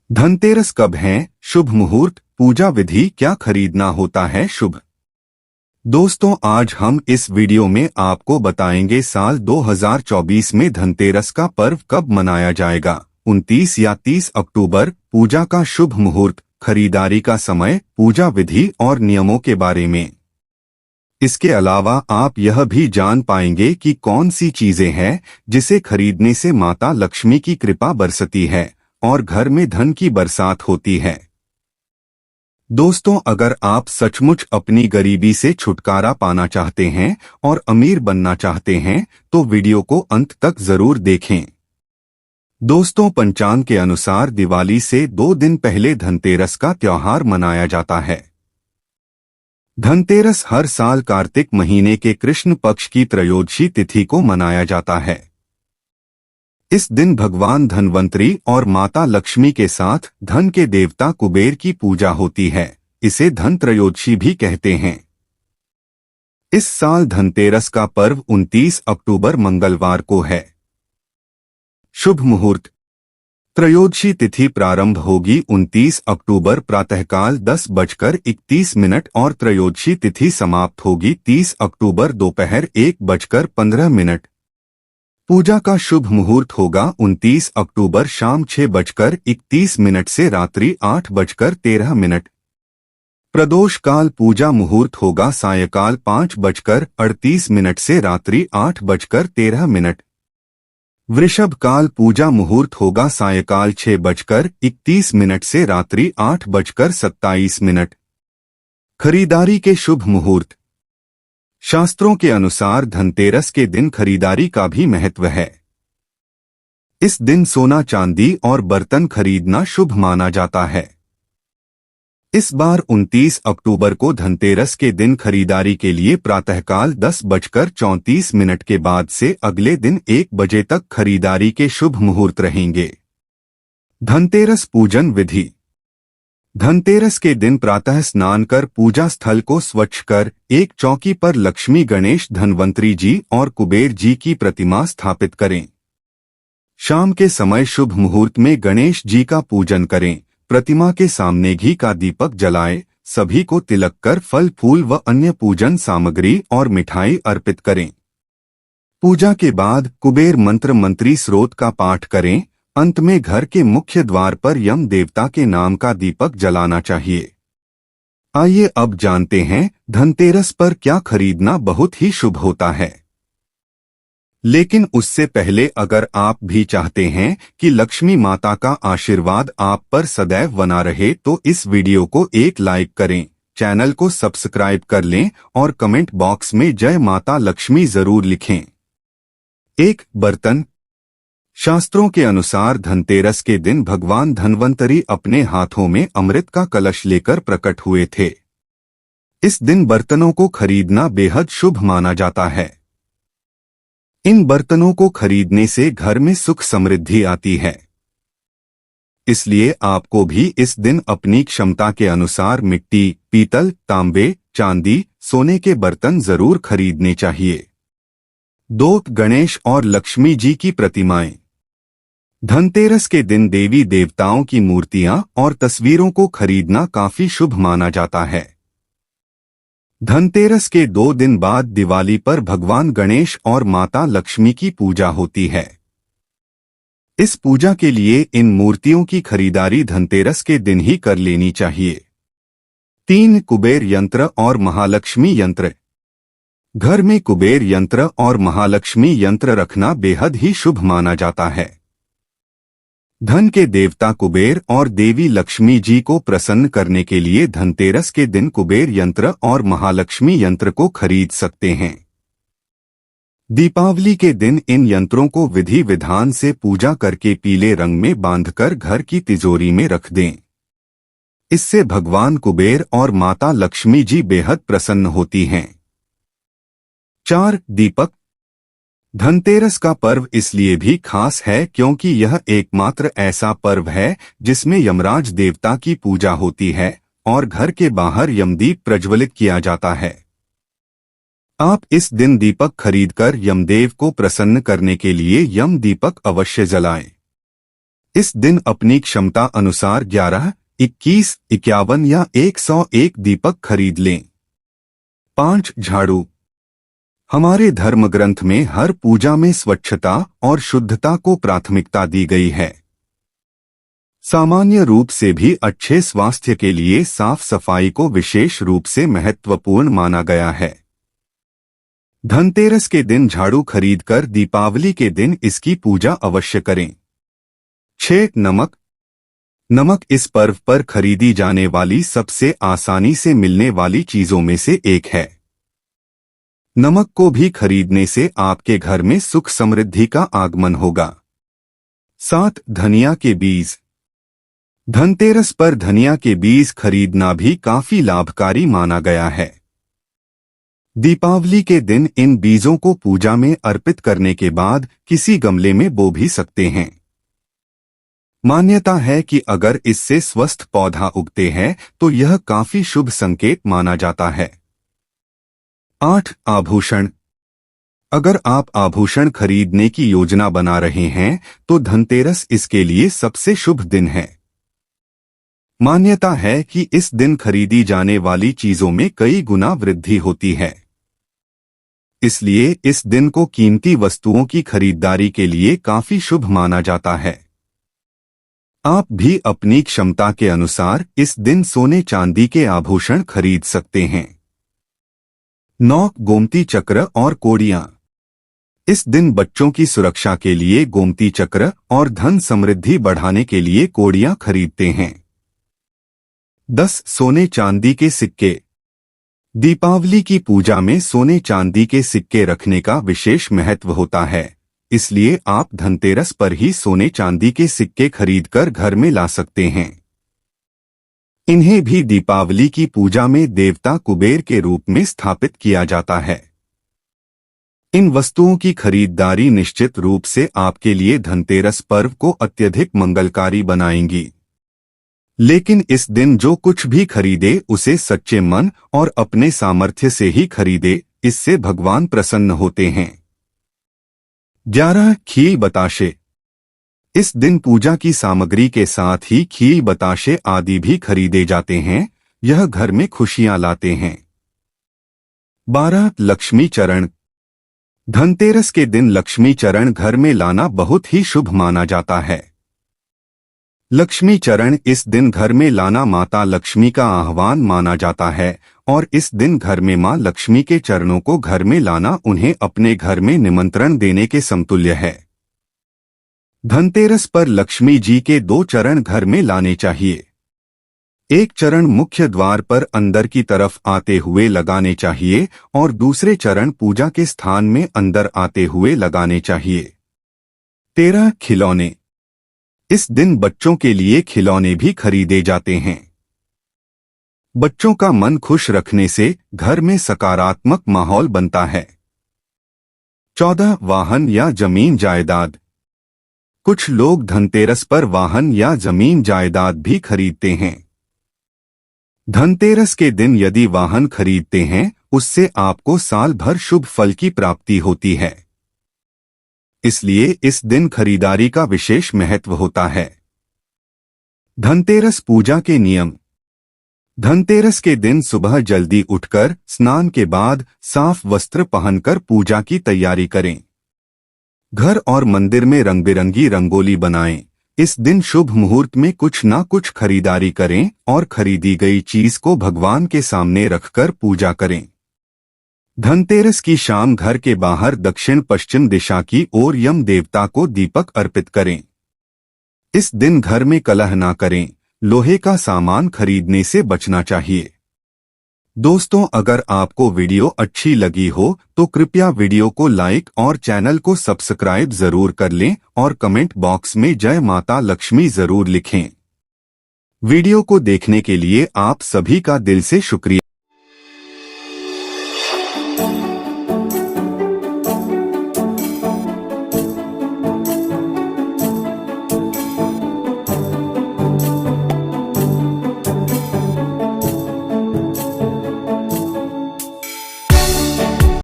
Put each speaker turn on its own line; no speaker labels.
धनतेरस कब है? शुभ मुहूर्त, पूजा विधि, क्या खरीदना होता है शुभ? दोस्तों, आज हम इस वीडियो में आपको बताएंगे साल 2024 में धनतेरस का पर्व कब मनाया जाएगा। 29 या 30 अक्टूबर। पूजा का शुभ मुहूर्त, खरीदारी का समय, पूजा विधि और नियमों के बारे में। इसके अलावा आप यह भी जान पाएंगे कि कौन सी चीजें हैं जिसे खरीदने से माता लक्ष्मी की कृपा बरसती है और घर में धन की बरसात होती है। दोस्तों, अगर आप सचमुच अपनी गरीबी से छुटकारा पाना चाहते हैं और अमीर बनना चाहते हैं तो वीडियो को अंत तक जरूर देखें। दोस्तों, पंचांग के अनुसार दिवाली से 2 दिन पहले धनतेरस का त्योहार मनाया जाता है। धनतेरस हर साल कार्तिक महीने के कृष्ण पक्ष की त्रयोदशी तिथि को मनाया जाता है। इस दिन भगवान धनवंतरी और माता लक्ष्मी के साथ धन के देवता कुबेर की पूजा होती है। इसे धन त्रयोदशी भी कहते हैं। इस साल धनतेरस का पर्व 29 अक्टूबर मंगलवार को है। शुभ मुहूर्त, त्रयोदशी तिथि प्रारंभ होगी 29 अक्टूबर प्रातःकाल 10:31 और त्रयोदशी तिथि समाप्त होगी 30 अक्टूबर दोपहर 1:15। पूजा का शुभ मुहूर्त होगा 29 अक्टूबर शाम 6:31 से रात्रि 8:13। प्रदोष काल पूजा मुहूर्त होगा सायकाल 5:38 से रात्रि 8:13। वृषभ काल पूजा मुहूर्त होगा सायकाल 6:31 से रात्रि 8:27। खरीदारी के शुभ मुहूर्त, शास्त्रों के अनुसार धनतेरस के दिन खरीदारी का भी महत्व है। इस दिन सोना चांदी और बर्तन खरीदना शुभ माना जाता है। इस बार 29 अक्टूबर को धनतेरस के दिन खरीदारी के लिए प्रातःकाल 10:34 के बाद से अगले दिन 1 बजे तक खरीदारी के शुभ मुहूर्त रहेंगे। धनतेरस पूजन विधि, धनतेरस के दिन प्रातः स्नान कर पूजा स्थल को स्वच्छ कर एक चौकी पर लक्ष्मी, गणेश, धनवंतरी जी और कुबेर जी की प्रतिमा स्थापित करें। शाम के समय शुभ मुहूर्त में गणेश जी का पूजन करें। प्रतिमा के सामने घी का दीपक जलाएं। सभी को तिलक कर फल फूल व अन्य पूजन सामग्री और मिठाई अर्पित करें। पूजा के बाद कुबेर मंत्र मंत्री स्रोत का पाठ करें। अंत में घर के मुख्य द्वार पर यम देवता के नाम का दीपक जलाना चाहिए। आइए अब जानते हैं धनतेरस पर क्या खरीदना बहुत ही शुभ होता है। लेकिन उससे पहले अगर आप भी चाहते हैं कि लक्ष्मी माता का आशीर्वाद आप पर सदैव बना रहे तो इस वीडियो को एक लाइक करें, चैनल को सब्सक्राइब कर लें और कमेंट बॉक्स में जय माता लक्ष्मी जरूर लिखें। 1. बर्तन। शास्त्रों के अनुसार धनतेरस के दिन भगवान धनवंतरी अपने हाथों में अमृत का कलश लेकर प्रकट हुए थे। इस दिन बर्तनों को खरीदना बेहद शुभ माना जाता है। इन बर्तनों को खरीदने से घर में सुख समृद्धि आती है। इसलिए आपको भी इस दिन अपनी क्षमता के अनुसार मिट्टी, पीतल, तांबे, चांदी, सोने के बर्तन जरूर खरीदने चाहिए। 2. गणेश और लक्ष्मी जी की प्रतिमाएं। धनतेरस के दिन देवी देवताओं की मूर्तियां और तस्वीरों को खरीदना काफी शुभ माना जाता है। धनतेरस के 2 दिन बाद दिवाली पर भगवान गणेश और माता लक्ष्मी की पूजा होती है। इस पूजा के लिए इन मूर्तियों की खरीदारी धनतेरस के दिन ही कर लेनी चाहिए। 3. कुबेर यंत्र और महालक्ष्मी यंत्र। घर में कुबेर यंत्र और महालक्ष्मी यंत्र रखना बेहद ही शुभ माना जाता है। धन के देवता कुबेर और देवी लक्ष्मी जी को प्रसन्न करने के लिए धनतेरस के दिन कुबेर यंत्र और महालक्ष्मी यंत्र को खरीद सकते हैं। दीपावली के दिन इन यंत्रों को विधि विधान से पूजा करके पीले रंग में बांधकर घर की तिजोरी में रख दें। इससे भगवान कुबेर और माता लक्ष्मी जी बेहद प्रसन्न होती हैं। 4. दीपक। धनतेरस का पर्व इसलिए भी खास है क्योंकि यह एकमात्र ऐसा पर्व है जिसमें यमराज देवता की पूजा होती है और घर के बाहर यमदीप प्रज्वलित किया जाता है। आप इस दिन दीपक खरीदकर यमदेव को प्रसन्न करने के लिए यम दीपक अवश्य जलाएं। इस दिन अपनी क्षमता अनुसार 11, 21, 51 या 101 दीपक खरीद लें। 5. झाड़ू। हमारे धर्म ग्रंथ में हर पूजा में स्वच्छता और शुद्धता को प्राथमिकता दी गई है। सामान्य रूप से भी अच्छे स्वास्थ्य के लिए साफ सफाई को विशेष रूप से महत्वपूर्ण माना गया है। धनतेरस के दिन झाड़ू खरीदकर दीपावली के दिन इसकी पूजा अवश्य करें। 6. नमक। नमक इस पर्व पर खरीदी जाने वाली सबसे आसानी से मिलने वाली चीजों में से एक है। नमक को भी खरीदने से आपके घर में सुख समृद्धि का आगमन होगा। 7. धनिया के बीज। धनतेरस पर धनिया के बीज खरीदना भी काफी लाभकारी माना गया है। दीपावली के दिन इन बीजों को पूजा में अर्पित करने के बाद किसी गमले में बो भी सकते हैं। मान्यता है कि अगर इससे स्वस्थ पौधा उगते हैं तो यह काफी शुभ संकेत माना जाता है। 8. आभूषण। अगर आप आभूषण खरीदने की योजना बना रहे हैं तो धनतेरस इसके लिए सबसे शुभ दिन है। मान्यता है कि इस दिन खरीदी जाने वाली चीजों में कई गुना वृद्धि होती है। इसलिए इस दिन को कीमती वस्तुओं की खरीदारी के लिए काफी शुभ माना जाता है। आप भी अपनी क्षमता के अनुसार इस दिन सोने चांदी के आभूषण खरीद सकते हैं। 9. गोमती चक्र और कोड़ियां। इस दिन बच्चों की सुरक्षा के लिए गोमती चक्र और धन समृद्धि बढ़ाने के लिए कोड़ियां खरीदते हैं। 10. सोने चांदी के सिक्के। दीपावली की पूजा में सोने चांदी के सिक्के रखने का विशेष महत्व होता है, इसलिए आप धनतेरस पर ही सोने चांदी के सिक्के खरीदकर घर में ला सकते हैं। इन्हें भी दीपावली की पूजा में देवता कुबेर के रूप में स्थापित किया जाता है। इन वस्तुओं की खरीदारी निश्चित रूप से आपके लिए धनतेरस पर्व को अत्यधिक मंगलकारी बनाएंगी। लेकिन इस दिन जो कुछ भी खरीदे उसे सच्चे मन और अपने सामर्थ्य से ही खरीदे, इससे भगवान प्रसन्न होते हैं। 11. खीर बताशे। इस दिन पूजा की सामग्री के साथ ही खीर बताशे आदि भी खरीदे जाते हैं। यह घर में खुशियां लाते हैं। 12. लक्ष्मी चरण। धनतेरस के दिन लक्ष्मी चरण घर में लाना बहुत ही शुभ माना जाता है। लक्ष्मी चरण इस दिन घर में लाना माता लक्ष्मी का आह्वान माना जाता है और इस दिन घर में मां लक्ष्मी के चरणों को घर में लाना उन्हें अपने घर में निमंत्रण देने के समतुल्य है। धनतेरस पर लक्ष्मी जी के 2 चरण घर में लाने चाहिए। एक चरण मुख्य द्वार पर अंदर की तरफ आते हुए लगाने चाहिए और दूसरे चरण पूजा के स्थान में अंदर आते हुए लगाने चाहिए। 13. खिलौने। इस दिन बच्चों के लिए खिलौने भी खरीदे जाते हैं। बच्चों का मन खुश रखने से घर में सकारात्मक माहौल बनता है। 14. वाहन या जमीन जायदाद। कुछ लोग धनतेरस पर वाहन या जमीन जायदाद भी खरीदते हैं। धनतेरस के दिन यदि वाहन खरीदते हैं उससे आपको साल भर शुभ फल की प्राप्ति होती है। इसलिए इस दिन खरीदारी का विशेष महत्व होता है। धनतेरस पूजा के नियम। धनतेरस के दिन सुबह जल्दी उठकर स्नान के बाद साफ वस्त्र पहनकर पूजा की तैयारी करें। घर और मंदिर में रंग बिरंगी रंगोली बनाएं। इस दिन शुभ मुहूर्त में कुछ ना कुछ खरीदारी करें और खरीदी गई चीज को भगवान के सामने रखकर पूजा करें। धनतेरस की शाम घर के बाहर दक्षिण पश्चिम दिशा की ओर यम देवता को दीपक अर्पित करें। इस दिन घर में कलह ना करें। लोहे का सामान खरीदने से बचना चाहिए। दोस्तों, अगर आपको वीडियो अच्छी लगी हो तो कृपया वीडियो को लाइक और चैनल को सब्सक्राइब जरूर कर लें और कमेंट बॉक्स में जय माता लक्ष्मी जरूर लिखें। वीडियो को देखने के लिए आप सभी का दिल से शुक्रिया।